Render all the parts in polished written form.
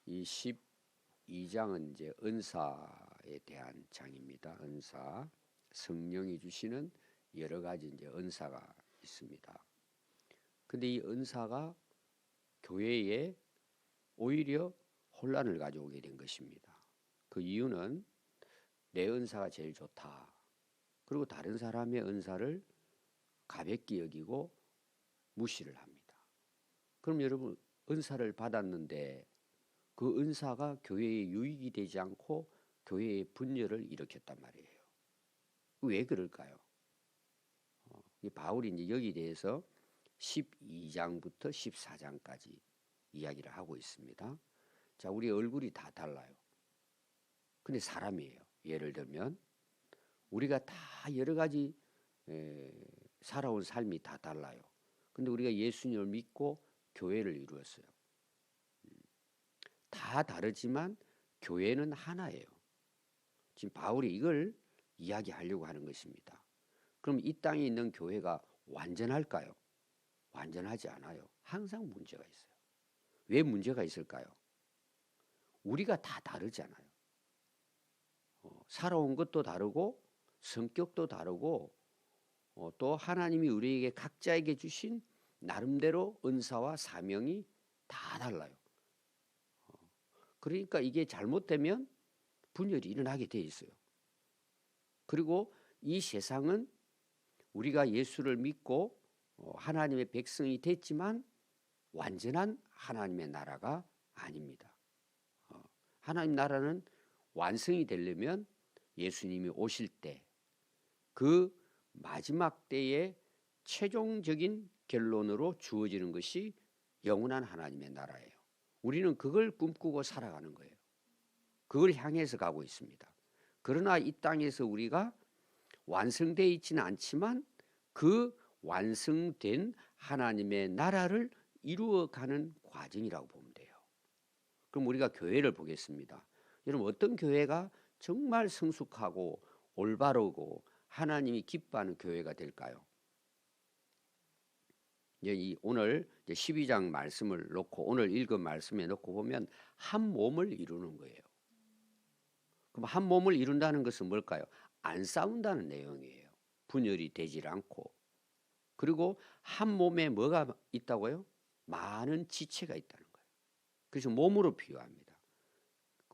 이 12장은 이제 은사에 대한 장입니다. 은사, 성령이 주시는 여러 가지 이제 은사가 있습니다. 근데 이 은사가 교회에 오히려 혼란을 가져오게 된 것입니다. 그 이유는 내 은사가 제일 좋다. 그리고 다른 사람의 은사를 가볍게 여기고 무시를 합니다. 그럼 여러분, 은사를 받았는데 그 은사가 교회에 유익이 되지 않고 교회의 분열을 일으켰단 말이에요. 왜 그럴까요? 바울이 이제 여기에 대해서 12장부터 14장까지 이야기를 하고 있습니다. 자, 우리 얼굴이 다 달라요. 근데 사람이에요. 예를 들면 우리가 다 여러 가지 살아온 삶이 다 달라요. 근데 우리가 예수님을 믿고 교회를 이루었어요. 다 다르지만 교회는 하나예요. 지금 바울이 이걸 이야기하려고 하는 것입니다. 그럼 이 땅에 있는 교회가 완전할까요? 완전하지 않아요. 항상 문제가 있어요. 왜 문제가 있을까요? 우리가 다 다르잖아요. 살아온 것도 다르고 성격도 다르고 또 하나님이 우리에게 각자에게 주신 나름대로 은사와 사명이 다 달라요. 그러니까 이게 잘못되면 분열이 일어나게 돼 있어요. 그리고 이 세상은 우리가 예수를 믿고 하나님의 백성이 됐지만 완전한 하나님의 나라가 아닙니다. 하나님 나라는 완성이 되려면 예수님이 오실 때 그 마지막 때의 최종적인 결론으로 주어지는 것이 영원한 하나님의 나라예요. 우리는 그걸 꿈꾸고 살아가는 거예요. 그걸 향해서 가고 있습니다. 그러나 이 땅에서 우리가 완성되어 있지는 않지만 그 완성된 하나님의 나라를 이루어가는 과정이라고 보면 돼요. 그럼 우리가 교회를 보겠습니다. 여러분, 어떤 교회가 정말 성숙하고 올바르고 하나님이 기뻐하는 교회가 될까요? 오늘 12장 말씀을 놓고 오늘 읽은 말씀에 놓고 보면 한 몸을 이루는 거예요. 그럼 한 몸을 이룬다는 것은 뭘까요? 안 싸운다는 내용이에요. 분열이 되질 않고. 그리고 한 몸에 뭐가 있다고요? 많은 지체가 있다는 거예요. 그래서 몸으로 비유합니다.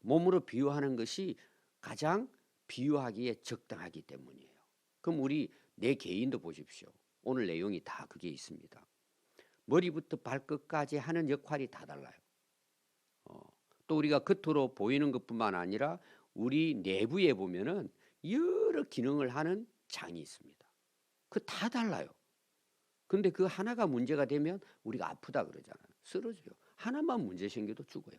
몸으로 비유하는 것이 가장 비유하기에 적당하기 때문이에요. 그럼 우리 내 개인도 보십시오. 오늘 내용이 다 그게 있습니다. 머리부터 발끝까지 하는 역할이 다 달라요. 또 우리가 겉으로 보이는 것뿐만 아니라 우리 내부에 보면은 여러 기능을 하는 장이 있습니다. 그 다 달라요. 근데 그 하나가 문제가 되면 우리가 아프다 그러잖아요. 쓰러져요. 하나만 문제 생겨도 죽어요.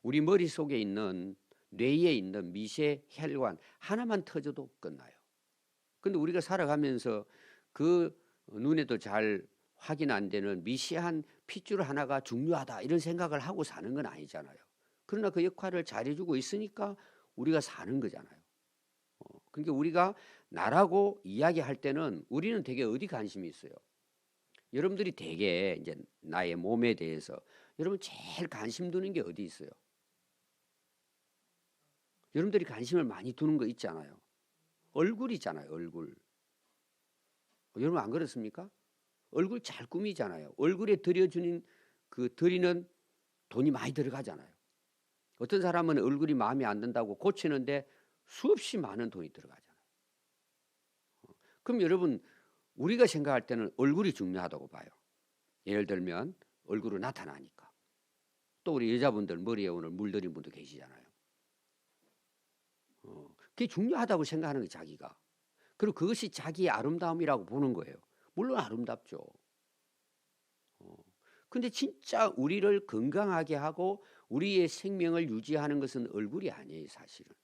우리 머릿속에 있는 뇌에 있는 미세 혈관 하나만 터져도 끝나요. 근데 우리가 살아가면서 그 눈에도 잘 확인 안 되는 미세한 핏줄 하나가 중요하다 이런 생각을 하고 사는 건 아니잖아요. 그러나 그 역할을 잘해주고 있으니까 우리가 사는 거잖아요. 그러니까 우리가 나라고 이야기할 때는 우리는 되게 어디 관심이 있어요? 여러분들이 되게 이제 나의 몸에 대해서 여러분 제일 관심 두는 게 어디 있어요? 여러분들이 관심을 많이 두는 거 있잖아요. 얼굴이잖아요, 얼굴. 여러분 안 그렇습니까? 얼굴 잘 꾸미잖아요. 얼굴에 드리는 돈이 많이 들어가잖아요. 어떤 사람은 얼굴이 마음에 안 든다고 고치는데 수없이 많은 돈이 들어가잖아요. 그럼 여러분, 우리가 생각할 때는 얼굴이 중요하다고 봐요. 예를 들면 얼굴로 나타나니까. 또 우리 여자분들 머리에 오늘 물들인 분도 계시잖아요. 그게 중요하다고 생각하는 게 자기가. 그리고 그것이 자기의 아름다움이라고 보는 거예요. 물론 아름답죠. 근데 진짜 우리를 건강하게 하고 우리의 생명을 유지하는 것은 얼굴이 아니에요, 사실은.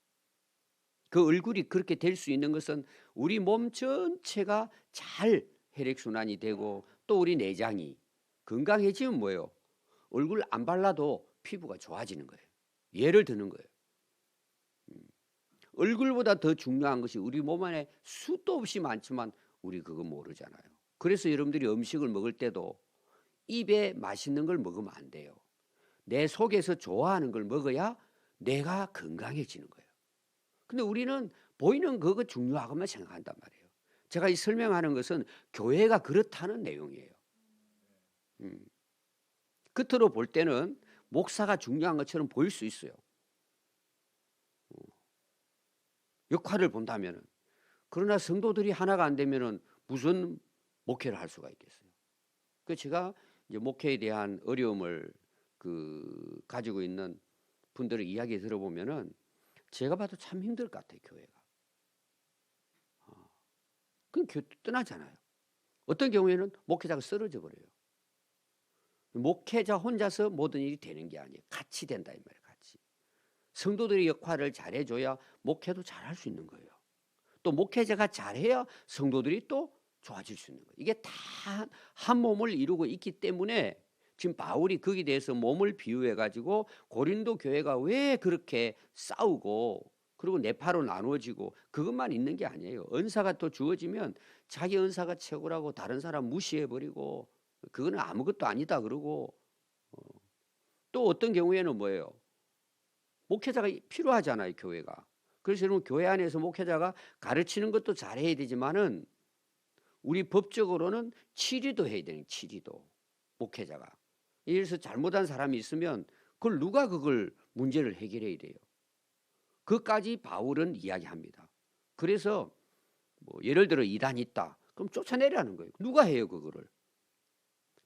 그 얼굴이 그렇게 될 수 있는 것은 우리 몸 전체가 잘 혈액순환이 되고 또 우리 내장이 건강해지면 뭐예요? 얼굴 안 발라도 피부가 좋아지는 거예요. 예를 드는 거예요. 얼굴보다 더 중요한 것이 우리 몸 안에 수도 없이 많지만 우리 그거 모르잖아요. 그래서 여러분들이 음식을 먹을 때도 입에 맛있는 걸 먹으면 안 돼요. 내 속에서 좋아하는 걸 먹어야 내가 건강해지는 거예요. 근데 우리는 보이는 그거 중요하고만 생각한단 말이에요. 제가 이 설명하는 것은 교회가 그렇다는 내용이에요. 겉으로 볼 때는 목사가 중요한 것처럼 보일 수 있어요. 역할을 본다면은. 그러나 성도들이 하나가 안 되면은 무슨 목회를 할 수가 있겠어요. 그 제가 이제 목회에 대한 어려움을 가지고 있는 분들의 이야기 들어보면은 제가 봐도 참 힘들 것 같아요, 교회가. 그럼 떠나잖아요. 어떤 경우에는 목회자가 쓰러져 버려요. 목회자 혼자서 모든 일이 되는 게 아니에요. 같이 된다 이 말이에요. 같이. 성도들의 역할을 잘해줘야 목회도 잘할 수 있는 거예요. 또 목회자가 잘해야 성도들이 또 좋아질 수 있는 거예요. 이게 다 한 몸을 이루고 있기 때문에 지금 바울이 거기에 대해서 몸을 비유해 가지고 고린도 교회가 왜 그렇게 싸우고 그리고 네파로 나누어지고 그것만 있는 게 아니에요. 은사가 또 주어지면 자기 은사가 최고라고 다른 사람 무시해 버리고 그거는 아무것도 아니다 그러고 또 어떤 경우에는 뭐예요? 목회자가 필요하잖아요, 교회가. 그래서 여러분 교회 안에서 목회자가 가르치는 것도 잘해야 되지만은 우리 법적으로는 치리도 해야 되는 치리도 목회자가. 이래서 잘못한 사람이 있으면 그걸 문제를 해결해야 돼요. 그까지 바울은 이야기합니다. 그래서 뭐 예를 들어 이단 있다. 그럼 쫓아내라는 거예요. 누가 해요 그거를?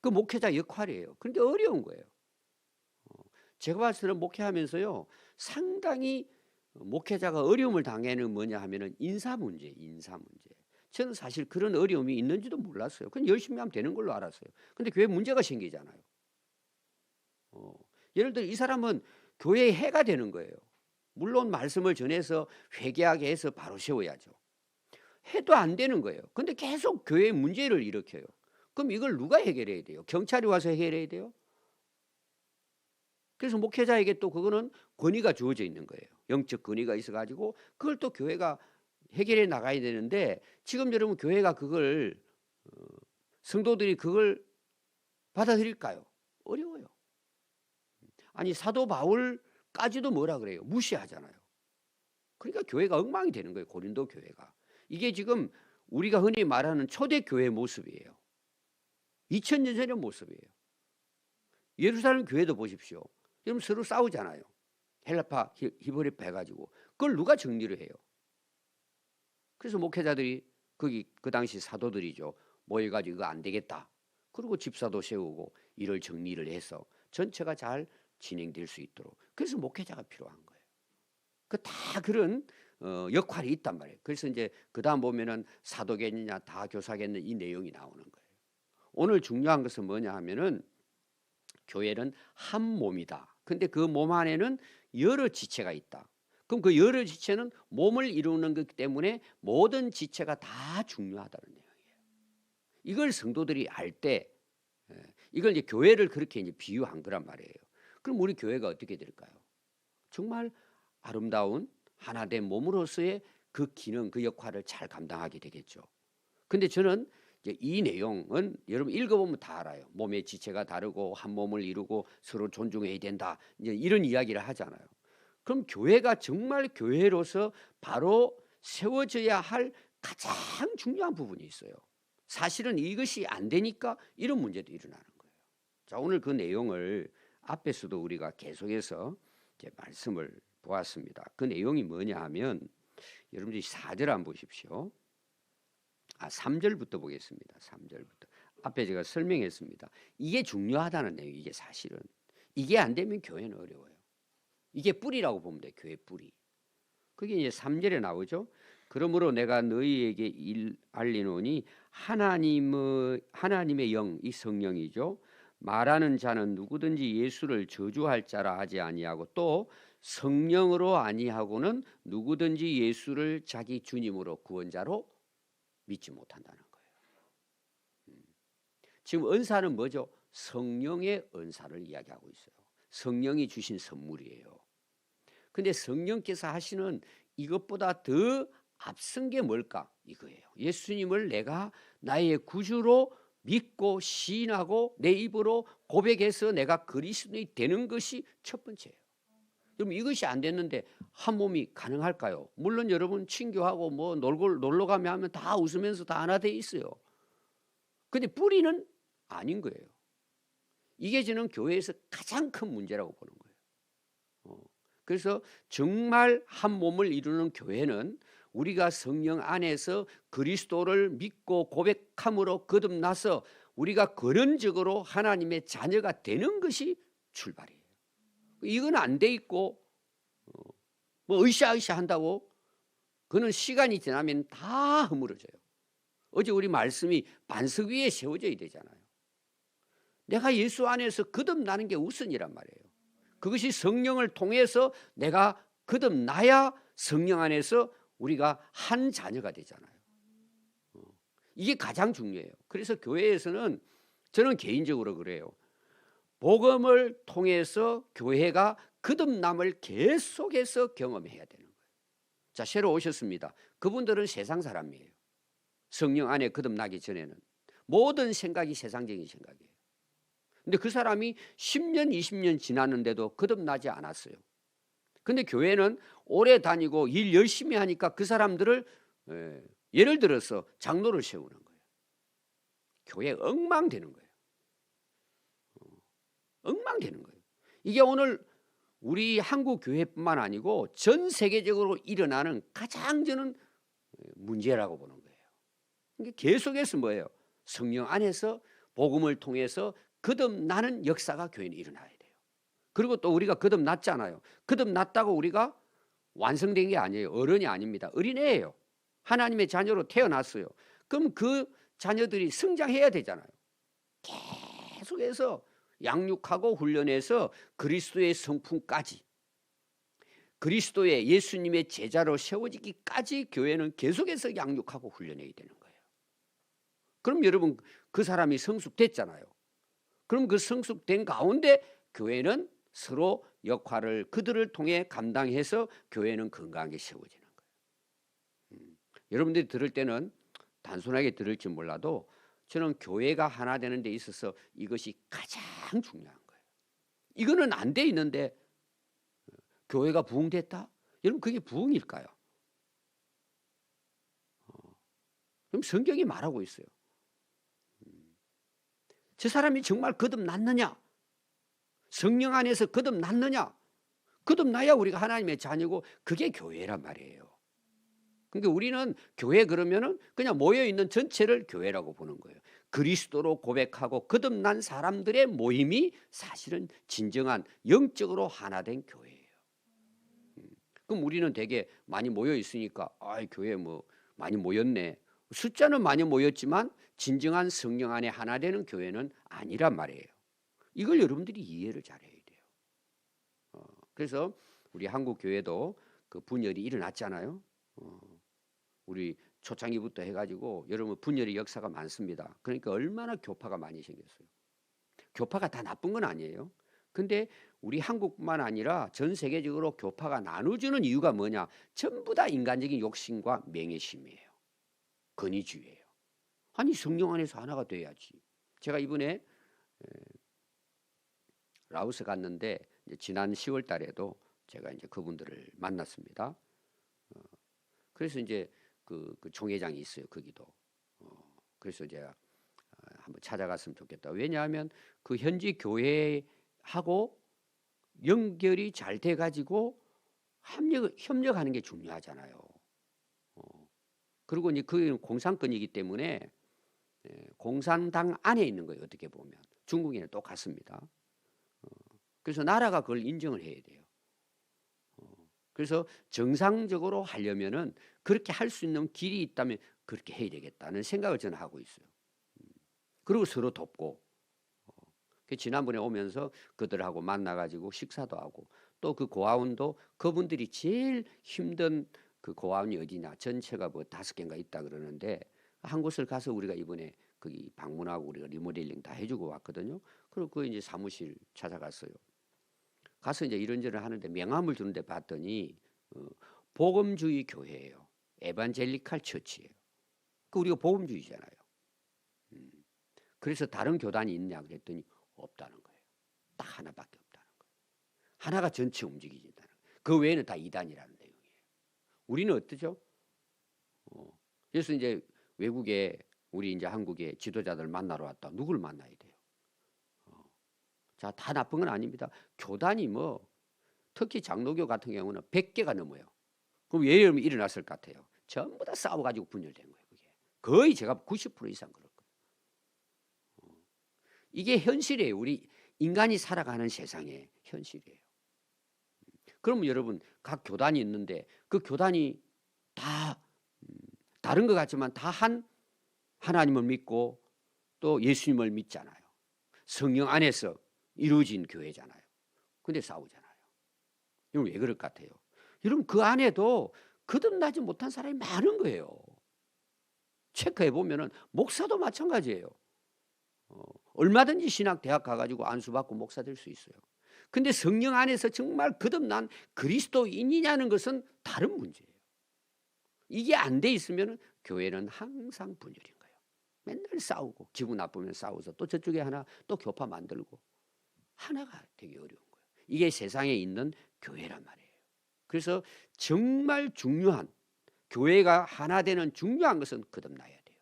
그 목회자 역할이에요. 그런데 어려운 거예요. 제가 봤을 때는 목회하면서요 상당히 목회자가 어려움을 당하는 뭐냐 하면은 인사 문제. 저는 사실 그런 어려움이 있는지도 몰랐어요. 그냥 열심히 하면 되는 걸로 알았어요. 근데 교회 문제가 생기잖아요. 예를 들어 이 사람은 교회의 해가 되는 거예요. 물론 말씀을 전해서 회개하게 해서 바로 세워야죠. 해도 안 되는 거예요. 근데 계속 교회의 문제를 일으켜요. 그럼 이걸 누가 해결해야 돼요? 경찰이 와서 해결해야 돼요? 그래서 목회자에게 또 그거는 권위가 주어져 있는 거예요. 영적 권위가 있어가지고 그걸 또 교회가 해결해 나가야 되는데 지금 여러분 교회가 그걸 성도들이 그걸 받아들일까요? 어려워요. 아니 사도 바울까지도 뭐라 그래요? 무시하잖아요. 그러니까 교회가 엉망이 되는 거예요. 고린도 교회가. 이게 지금 우리가 흔히 말하는 초대교회 모습이에요. 2000년 전의 모습이에요. 예루살렘 교회도 보십시오. 여러분 서로 싸우잖아요. 헬라파, 히브리파 해가지고. 그걸 누가 정리를 해요? 그래서 목회자들이 그 당시 사도들이죠. 모여가지고 이거 안 되겠다. 그리고 집사도 세우고 일을 정리를 해서 전체가 잘 진행될 수 있도록. 그래서 목회자가 필요한 거예요. 다 그런 역할이 있단 말이에요. 그래서 이제 그 다음 보면은 사도겠느냐 다 교사겠느냐 이 내용이 나오는 거예요. 오늘 중요한 것은 뭐냐 하면은 교회는 한 몸이다. 근데 그 몸 안에는 여러 지체가 있다. 그럼 그 여러 지체는 몸을 이루는 것 때문에 모든 지체가 다 중요하다는 내용이에요. 이걸 성도들이 알 때 이걸 이제 교회를 그렇게 이제 비유한 거란 말이에요. 그럼 우리 교회가 어떻게 될까요? 정말 아름다운 하나된 몸으로서의 그 기능, 그 역할을 잘 감당하게 되겠죠. 근데 저는 이제 이 내용은 여러분 읽어보면 다 알아요. 몸의 지체가 다르고 한 몸을 이루고 서로 존중해야 된다. 이제 이런 이야기를 하잖아요. 그럼 교회가 정말 교회로서 바로 세워져야 할 가장 중요한 부분이 있어요. 사실은 이것이 안 되니까 이런 문제도 일어나는 거예요. 자, 오늘 그 내용을 앞에서도 우리가 계속해서 이제 말씀을 보았습니다. 그 내용이 뭐냐 하면 여러분들이 4절 한번 보십시오. 3절부터 보겠습니다. 3절부터. 앞에 제가 설명했습니다. 이게 중요하다는 내용, 이게 사실은. 이게 안 되면 교회는 어려워요. 이게 뿌리라고 보면 돼요. 교회 뿌리. 그게 이제 3절에 나오죠. 그러므로 내가 너희에게 알리노니 하나님의 영, 이 성령이죠. 말하는 자는 누구든지 예수를 저주할 자라 하지 아니하고 또 성령으로 아니하고는 누구든지 예수를 자기 주님으로 구원자로 믿지 못한다는 거예요. 지금 은사는 뭐죠? 성령의 은사를 이야기하고 있어요. 성령이 주신 선물이에요. 근데 성령께서 하시는 이것보다 더 앞선 게 뭘까? 이거예요. 예수님을 내가 나의 구주로 믿고 시인하고 내 입으로 고백해서 내가 그리스도인이 되는 것이 첫 번째예요. 그럼 이것이 안 됐는데 한 몸이 가능할까요? 물론 여러분 친교하고 뭐 놀러 가면 하면 다 웃으면서 다 하나 돼 있어요. 근데 뿌리는 아닌 거예요. 이게 저는 교회에서 가장 큰 문제라고 보는 거예요. 그래서 정말 한 몸을 이루는 교회는 우리가 성령 안에서 그리스도를 믿고 고백함으로 거듭나서 우리가 근원적으로 하나님의 자녀가 되는 것이 출발이에요. 이건 안 돼 있고 뭐 으쌰으쌰 한다고 그는 시간이 지나면 다 허물어져요. 어제 우리 말씀이 반석 위에 세워져야 되잖아요. 내가 예수 안에서 거듭나는 게 우선이란 말이에요. 그것이 성령을 통해서 내가 거듭나야 성령 안에서 우리가 한 자녀가 되잖아요. 이게 가장 중요해요. 그래서 교회에서는 저는 개인적으로 그래요. 복음을 통해서 교회가 거듭남을 계속해서 경험해야 되는 거예요. 자, 새로 오셨습니다. 그분들은 세상 사람이에요. 성령 안에 거듭나기 전에는 모든 생각이 세상적인 생각이에요. 근데 그 사람이 10년, 20년 지났는데도 거듭나지 않았어요. 근데 교회는 오래 다니고 일 열심히 하니까 그 사람들을 예를 들어서 장로를 세우는 거예요. 교회 엉망되는 거예요. 엉망되는 거예요. 이게 오늘 우리 한국 교회뿐만 아니고 전 세계적으로 일어나는 가장 저는 문제라고 보는 거예요. 이게 계속해서 뭐예요? 성령 안에서 복음을 통해서 거듭나는 역사가 교회는 일어나야 돼요. 그리고 또 우리가 거듭났잖아요. 거듭났다고 우리가 완성된 게 아니에요. 어른이 아닙니다. 어린애예요. 하나님의 자녀로 태어났어요. 그럼 그 자녀들이 성장해야 되잖아요. 계속해서 양육하고 훈련해서 그리스도의 성품까지, 그리스도의 예수님의 제자로 세워지기까지 교회는 계속해서 양육하고 훈련해야 되는 거예요. 그럼 여러분 그 사람이 성숙됐잖아요. 그럼 그 성숙된 가운데 교회는 서로 역할을 그들을 통해 감당해서 교회는 건강하게 세워지는 거예요. 여러분들이 들을 때는 단순하게 들을지 몰라도 저는 교회가 하나 되는 데 있어서 이것이 가장 중요한 거예요. 이거는 안 돼 있는데 교회가 부흥됐다? 여러분 그게 부흥일까요? 그럼 성경이 말하고 있어요. 저 사람이 정말 거듭났느냐? 성령 안에서 거듭났느냐? 거듭나야 우리가 하나님의 자녀고 그게 교회란 말이에요. 그러니까 우리는 교회 그러면은 그냥 모여있는 전체를 교회라고 보는 거예요. 그리스도로 고백하고 거듭난 사람들의 모임이 사실은 진정한 영적으로 하나 된 교회예요. 그럼 우리는 되게 많이 모여 있으니까 교회 뭐 많이 모였네. 숫자는 많이 모였지만 진정한 성령 안에 하나 되는 교회는 아니란 말이에요. 이걸 여러분들이 이해를 잘해야 돼요. 그래서 우리 한국 교회도 그 분열이 일어났잖아요. 우리 초창기부터 해가지고 여러분 분열의 역사가 많습니다. 그러니까 얼마나 교파가 많이 생겼어요. 교파가 다 나쁜 건 아니에요. 근데 우리 한국뿐만 아니라 전 세계적으로 교파가 나눠주는 이유가 뭐냐? 전부 다 인간적인 욕심과 명예심이에요. 권위주의예요. 아니 성령 안에서 하나가 돼야지. 제가 이번에 라오스 갔는데 지난 10월 달에도 제가 이제 그분들을 만났습니다. 그래서 이제 그 총회장이 있어요. 거기도. 그래서 제가 한번 찾아갔으면 좋겠다. 왜냐하면 그 현지 교회하고 연결이 잘 돼가지고 협력하는 게 중요하잖아요. 그리고 이제 그 공산권이기 때문에 공산당 안에 있는 거예요. 어떻게 보면 중국에는 똑같습니다. 그래서 나라가 그걸 인정을 해야 돼요. 그래서 정상적으로 하려면은 그렇게 할 수 있는 길이 있다면 그렇게 해야 되겠다는 생각을 저는 하고 있어요. 그리고 서로 돕고. 지난번에 오면서 그들하고 만나가지고 식사도 하고 또 그 고아원도 그분들이 제일 힘든 그 고아원이 어디냐 전체가 뭐 5개인가 있다 그러는데 한 곳을 가서 우리가 이번에 거기 방문하고 우리가 리모델링 다 해주고 왔거든요. 그리고 그 이제 사무실 찾아갔어요. 가서 이제 이런저런 하는데 명함을 주는데 봤더니 복음주의 교회예요. 에반젤리칼 처치예요. 그 우리가 복음주의잖아요. 그래서 다른 교단이 있냐 그랬더니 없다는 거예요. 딱 하나밖에 없다는 거예요. 하나가 전체 움직이진다는 거예요. 그 외에는 다 이단이라는 내용이에요. 우리는 어떠죠? 그래서 이제 외국에 우리 이제 한국에 지도자들 만나러 왔다. 누굴 만나야 돼요? 자, 다 나쁜 건 아닙니다. 교단이 뭐 특히 장로교 같은 경우는 100개가 넘어요. 그럼 왜 일어났을 것 같아요? 전부 다 싸워가지고 분열된 거예요. 그게 거의 제가 90% 이상 그럴 거예요. 이게 현실이에요. 우리 인간이 살아가는 세상의 현실이에요. 그러면 여러분 각 교단이 있는데 그 교단이 다 다른 것 같지만 다 하나님을 믿고 또 예수님을 믿잖아요. 성령 안에서 이루어진 교회잖아요. 근데 싸우잖아요. 여러분 왜 그럴 것 같아요? 여러분 그 안에도 거듭나지 못한 사람이 많은 거예요. 체크해 보면은 목사도 마찬가지예요. 얼마든지 신학 대학 가가지고 안수받고 목사 될 수 있어요. 근데 성령 안에서 정말 거듭난 그리스도인이냐는 것은 다른 문제예요. 이게 안 돼 있으면 교회는 항상 분열인 거예요. 맨날 싸우고 기분 나쁘면 싸워서 또 저쪽에 하나 또 교파 만들고 하나가 되게 어려운 거예요. 이게 세상에 있는 교회란 말이에요. 그래서 정말 중요한 교회가 하나 되는 중요한 것은 거듭나야 돼요.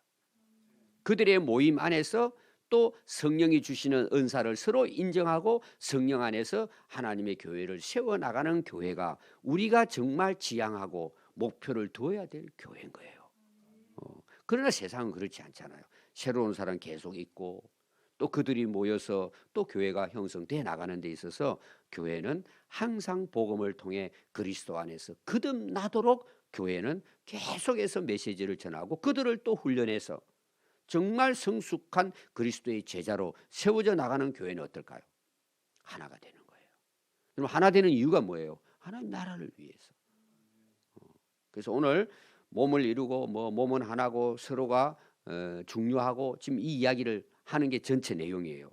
그들의 모임 안에서 또 성령이 주시는 은사를 서로 인정하고 성령 안에서 하나님의 교회를 세워나가는 교회가 우리가 정말 지향하고 목표를 두어야 될 교회인 거예요. 그러나 세상은 그렇지 않잖아요. 새로운 사람 계속 있고 또 그들이 모여서 또 교회가 형성돼 나가는 데 있어서 교회는 항상 복음을 통해 그리스도 안에서 거듭나도록 교회는 계속해서 메시지를 전하고 그들을 또 훈련해서 정말 성숙한 그리스도의 제자로 세워져 나가는 교회는 어떨까요? 하나가 되는 거예요. 그럼 하나 되는 이유가 뭐예요? 하나님 나라를 위해서. 그래서 오늘 몸을 이루고 뭐 몸은 하나고 서로가 중요하고 지금 이 이야기를 하는 게 전체 내용이에요.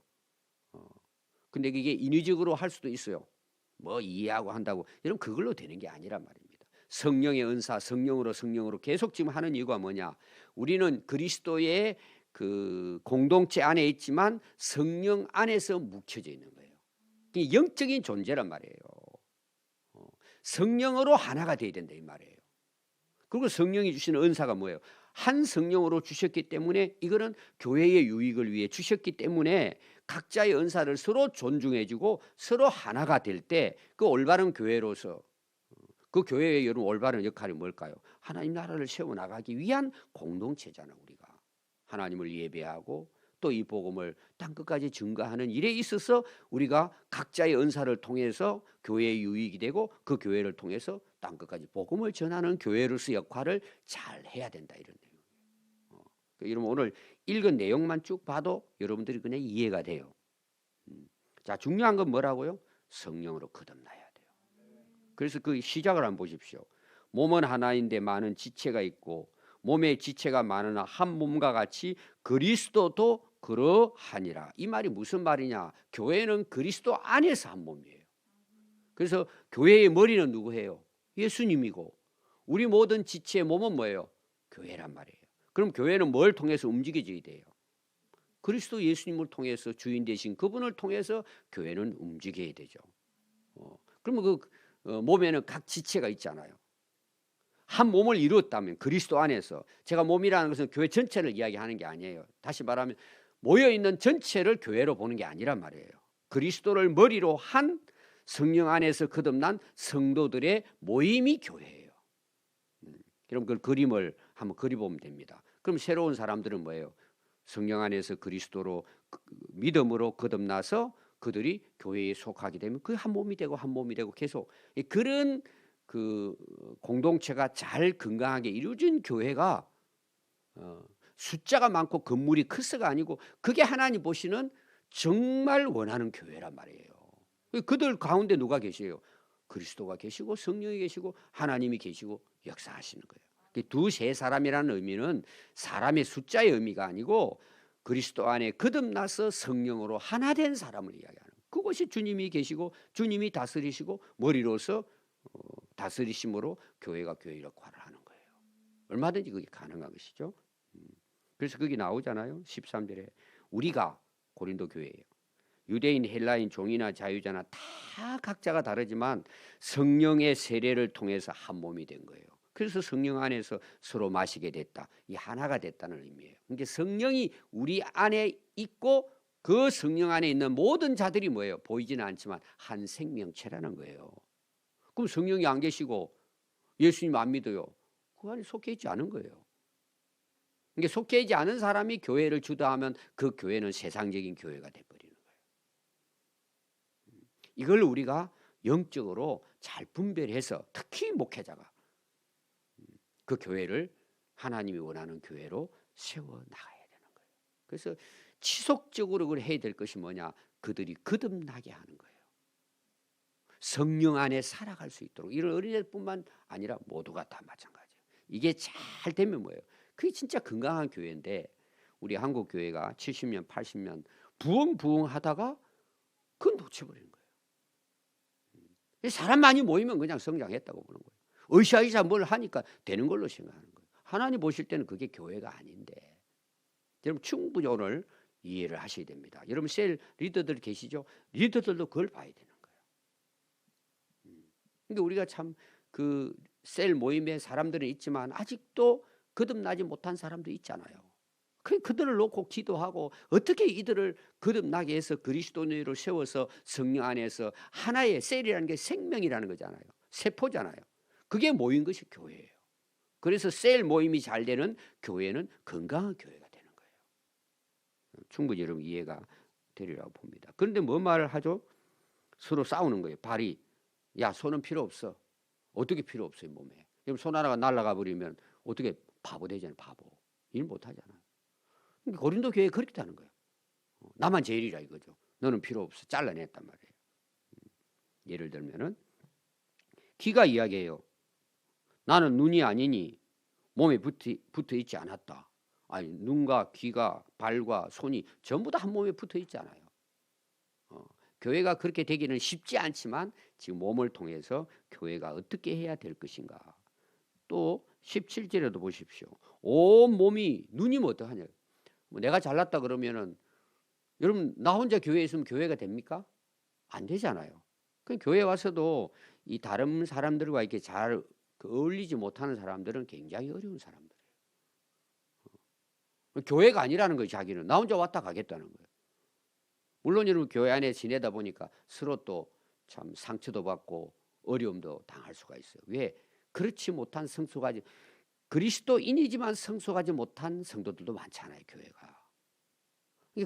근데 이게 인위적으로 할 수도 있어요. 뭐 이해하고 한다고 여러분 그걸로 되는 게 아니란 말입니다. 성령의 은사, 성령으로 계속 지금 하는 이유가 뭐냐? 우리는 그리스도의 그 공동체 안에 있지만 성령 안에서 묵혀져 있는 거예요. 이게 영적인 존재란 말이에요. 성령으로 하나가 돼야 된다 이 말이에요. 그리고 성령이 주시는 은사가 뭐예요? 한 성령으로 주셨기 때문에 이거는 교회의 유익을 위해 주셨기 때문에 각자의 은사를 서로 존중해주고 서로 하나가 될 때 그 올바른 교회로서 그 교회의 여러분 올바른 역할이 뭘까요? 하나님 나라를 세워나가기 위한 공동체잖아 우리가. 하나님을 예배하고 또 이 복음을 땅끝까지 증거하는 일에 있어서 우리가 각자의 은사를 통해서 교회의 유익이 되고 그 교회를 통해서 땅끝까지 복음을 전하는 교회로서 역할을 잘 해야 된다 이런 내용이에요. 여러분 오늘 읽은 내용만 쭉 봐도 여러분들이 그냥 이해가 돼요. 자 중요한 건 뭐라고요? 성령으로 거듭나야 돼요. 그래서 그 시작을 한번 보십시오. 몸은 하나인데 많은 지체가 있고 몸의 지체가 많으나 한 몸과 같이 그리스도도 그러하니라. 이 말이 무슨 말이냐? 교회는 그리스도 안에서 한 몸이에요. 그래서 교회의 머리는 누구예요? 예수님이고 우리 모든 지체의 몸은 뭐예요? 교회란 말이에요. 그럼 교회는 뭘 통해서 움직여져야 돼요? 그리스도 예수님을 통해서 주인 되신 그분을 통해서 교회는 움직여야 되죠. 그러면 몸에는 각 지체가 있잖아요. 한 몸을 이루었다면 그리스도 안에서 제가 몸이라는 것은 교회 전체를 이야기하는 게 아니에요. 다시 말하면 모여있는 전체를 교회로 보는 게 아니란 말이에요. 그리스도를 머리로 한 성령 안에서 거듭난 성도들의 모임이 교회예요. 그럼 그 그림을 한번 그려보면 됩니다. 그럼 새로운 사람들은 뭐예요? 성령 안에서 그리스도로 믿음으로 거듭나서 그들이 교회에 속하게 되면 그 한 몸이 되고 계속 그런 그 공동체가 잘 건강하게 이루어진 교회가 숫자가 많고 건물이 클서가 아니고 그게 하나님 보시는 정말 원하는 교회란 말이에요. 그들 가운데 누가 계세요? 그리스도가 계시고 성령이 계시고 하나님이 계시고 역사하시는 거예요. 두세 사람이라는 의미는 사람의 숫자의 의미가 아니고 그리스도 안에 거듭나서 성령으로 하나 된 사람을 이야기하는 그것이 주님이 계시고 주님이 다스리시고 머리로서 다스리심으로 교회가 교회 역할을 하는 거예요. 얼마든지 그게 가능한 것이죠. 그래서 거기 나오잖아요. 13절에 우리가 고린도 교회예요. 유대인, 헬라인, 종이나 자유자나 다 각자가 다르지만 성령의 세례를 통해서 한 몸이 된 거예요. 그래서 성령 안에서 서로 마시게 됐다. 이 하나가 됐다는 의미예요. 그러니까 성령이 우리 안에 있고 그 성령 안에 있는 모든 자들이 뭐예요? 보이지는 않지만 한 생명체라는 거예요. 그럼 성령이 안 계시고 예수님 안 믿어요. 그 안에 속해 있지 않은 거예요. 그러니까 속해 있지 않은 사람이 교회를 주도하면 그 교회는 세상적인 교회가 돼버리는 거예요. 이걸 우리가 영적으로 잘 분별해서 특히 목회자가 그 교회를 하나님이 원하는 교회로 세워 나가야 되는 거예요. 그래서 지속적으로 그걸 해야 될 것이 뭐냐? 그들이 거듭나게 하는 거예요. 성령 안에 살아갈 수 있도록. 이런 어린애들뿐만 아니라 모두가 다 마찬가지예요. 이게 잘 되면 뭐예요? 그게 진짜 건강한 교회인데 우리 한국 교회가 70년, 80년 부흥하다가 그건 놓쳐버리는 거예요. 사람 많이 모이면 그냥 성장했다고 보는 거예요. 으쌰으쌰 뭘 하니까 되는 걸로 생각하는 거예요. 하나님 보실 때는 그게 교회가 아닌데. 여러분 충분히 오늘 이해를 하셔야 됩니다. 여러분 셀 리더들 계시죠? 리더들도 그걸 봐야 되는 거예요. 그러니까 우리가 참 그 셀 모임에 사람들은 있지만 아직도 거듭나지 못한 사람도 있잖아요. 그들을 놓고 기도하고 어떻게 이들을 거듭나게 해서 그리스도인으로 세워서 성령 안에서 하나의 셀이라는 게 생명이라는 거잖아요. 세포잖아요. 그게 모인 것이 교회예요. 그래서 셀 모임이 잘 되는 교회는 건강한 교회가 되는 거예요. 충분히 여러분 이해가 되리라고 봅니다. 그런데 뭐 말을 하죠? 서로 싸우는 거예요. 발이. 야, 손은 필요 없어. 어떻게 필요 없어요, 몸에. 그럼 손 하나가 날아가 버리면 어떻게 바보 되잖아요, 바보. 일 못 하잖아요. 고린도 교회에 그렇게 하는 거예요. 나만 제일이라 이거죠. 너는 필요 없어. 잘라냈단 말이에요. 예를 들면은 귀가 이야기해요. 나는 눈이 아니니 몸에 붙어 있지 않았다. 아니 눈과 귀가 발과 손이 전부 다 한 몸에 붙어 있잖아요. 교회가 그렇게 되기는 쉽지 않지만 지금 몸을 통해서 교회가 어떻게 해야 될 것인가. 또 17절에도 보십시오. 온 몸이 눈이면 어떡하냐. 뭐 내가 잘났다 그러면은 여러분 나 혼자 교회에 있으면 교회가 됩니까? 안 되잖아요. 그 교회 와서도 이 다른 사람들과 이렇게 잘 어울리지 못하는 사람들은 굉장히 어려운 사람들이에요. 교회가 아니라는 거예요. 자기는 나 혼자 왔다 가겠다는 거예요. 물론 여러분 교회 안에 지내다 보니까 서로 또 참 상처도 받고 어려움도 당할 수가 있어요. 왜? 그렇지 못한 성숙하지 그리스도인이지만 성숙하지 못한 성도들도 많잖아요. 교회가.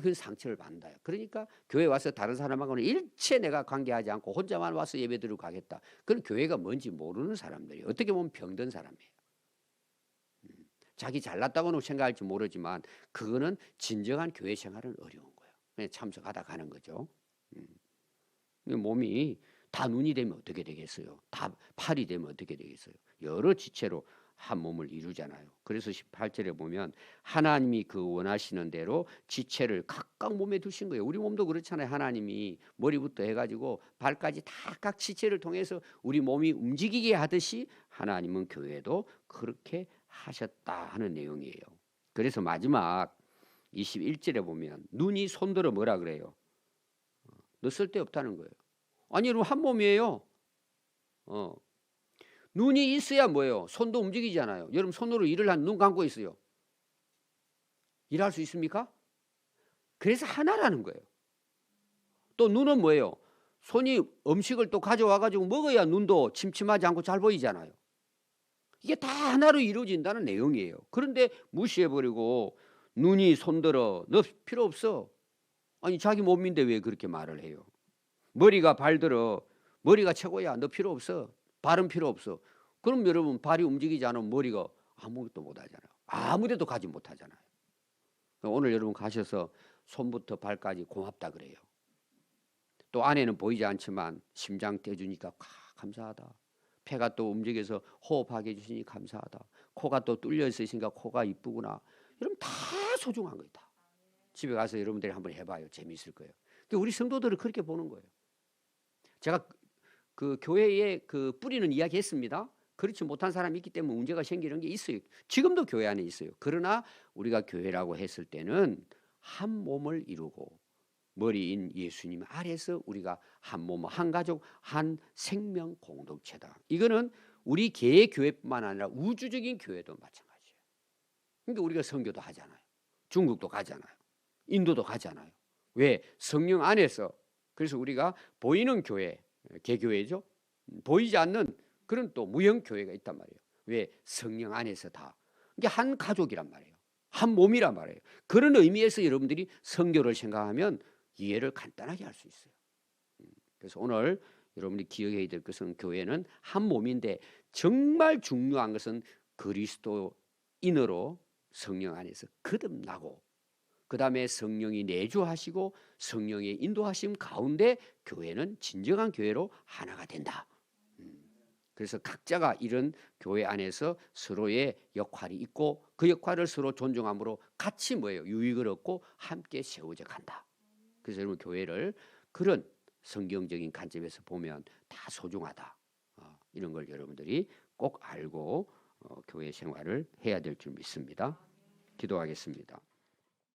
그 상처를 받는다. 그러니까 교회 와서 다른 사람하고는 일체 내가 관계하지 않고 혼자만 와서 예배드리고 가겠다. 그건 교회가 뭔지 모르는 사람들이에요. 어떻게 보면 병든 사람이에요. 자기 잘났다고는 생각할지 모르지만 그거는 진정한 교회 생활은 어려운 거예요. 그냥 참석하다 가는 거죠. 몸이 다 눈이 되면 어떻게 되겠어요? 다 팔이 되면 어떻게 되겠어요? 여러 지체로 한 몸을 이루잖아요. 그래서 18절에 보면 하나님이 그 원하시는 대로 지체를 각각 몸에 두신 거예요. 우리 몸도 그렇잖아요. 하나님이 머리부터 해가지고 발까지 다 각 지체를 통해서 우리 몸이 움직이게 하듯이 하나님은 교회도 그렇게 하셨다 하는 내용이에요. 그래서 마지막 21절에 보면 눈이 손들어 뭐라 그래요? 너 쓸데없다는 거예요. 아니 여러분 한 몸이에요. 눈이 있어야 뭐예요? 손도 움직이잖아요. 여러분 손으로 일을 한 눈 감고 있어요. 일할 수 있습니까? 그래서 하나라는 거예요. 또 눈은 뭐예요? 손이 음식을 또 가져와 가지고 먹어야 눈도 침침하지 않고 잘 보이잖아요. 이게 다 하나로 이루어진다는 내용이에요. 그런데 무시해버리고 눈이 손들어 너 필요 없어. 아니 자기 몸인데 왜 그렇게 말을 해요? 머리가 발들어 머리가 최고야. 너 필요 없어. 발은 필요 없어. 그럼 여러분 발이 움직이지 않으면 머리가 아무것도 못하잖아요. 아무데도 가지 못하잖아요. 오늘 여러분 가셔서 손부터 발까지 고맙다 그래요. 또 안에는 보이지 않지만 심장 떼주니까 감사하다. 폐가 또 움직여서 호흡하게 해주시니 감사하다. 코가 또 뚫려 있으니까 코가 이쁘구나. 여러분 다 소중한 거예요. 다. 집에 가서 여러분들이 한번 해봐요. 재미있을 거예요. 우리 성도들은 그렇게 보는 거예요. 제가 그 교회에 그 뿌리는 이야기했습니다. 그렇지 못한 사람이 있기 때문에 문제가 생기는 게 있어요. 지금도 교회 안에 있어요. 그러나 우리가 교회라고 했을 때는 한 몸을 이루고 머리인 예수님 아래서 우리가 한 몸, 한 가족, 한 생명 공동체다. 이거는 우리 개의 교회뿐만 아니라 우주적인 교회도 마찬가지예요. 그러니까 우리가 선교도 하잖아요. 중국도 가잖아요. 인도도 가잖아요. 왜? 성령 안에서. 그래서 우리가 보이는 교회, 개교회죠. 보이지 않는 그런 또 무형 교회가 있단 말이에요. 왜? 성령 안에서 다. 이게 한 가족이란 말이에요. 한 몸이란 말이에요. 그런 의미에서 여러분들이 선교를 생각하면 이해를 간단하게 할 수 있어요. 그래서 오늘 여러분이 기억해야 될 것은 교회는 한 몸인데 정말 중요한 것은 그리스도인으로 성령 안에서 거듭나고 그 다음에 성령이 내주하시고 성령의 인도하심 가운데 교회는 진정한 교회로 하나가 된다. 그래서 각자가 이런 교회 안에서 서로의 역할이 있고 그 역할을 서로 존중함으로 같이 뭐예요? 유익을 얻고 함께 세워져 간다. 그래서 여러분 교회를 그런 성경적인 관점에서 보면 다 소중하다. 이런 걸 여러분들이 꼭 알고 교회 생활을 해야 될 줄 믿습니다. 기도하겠습니다.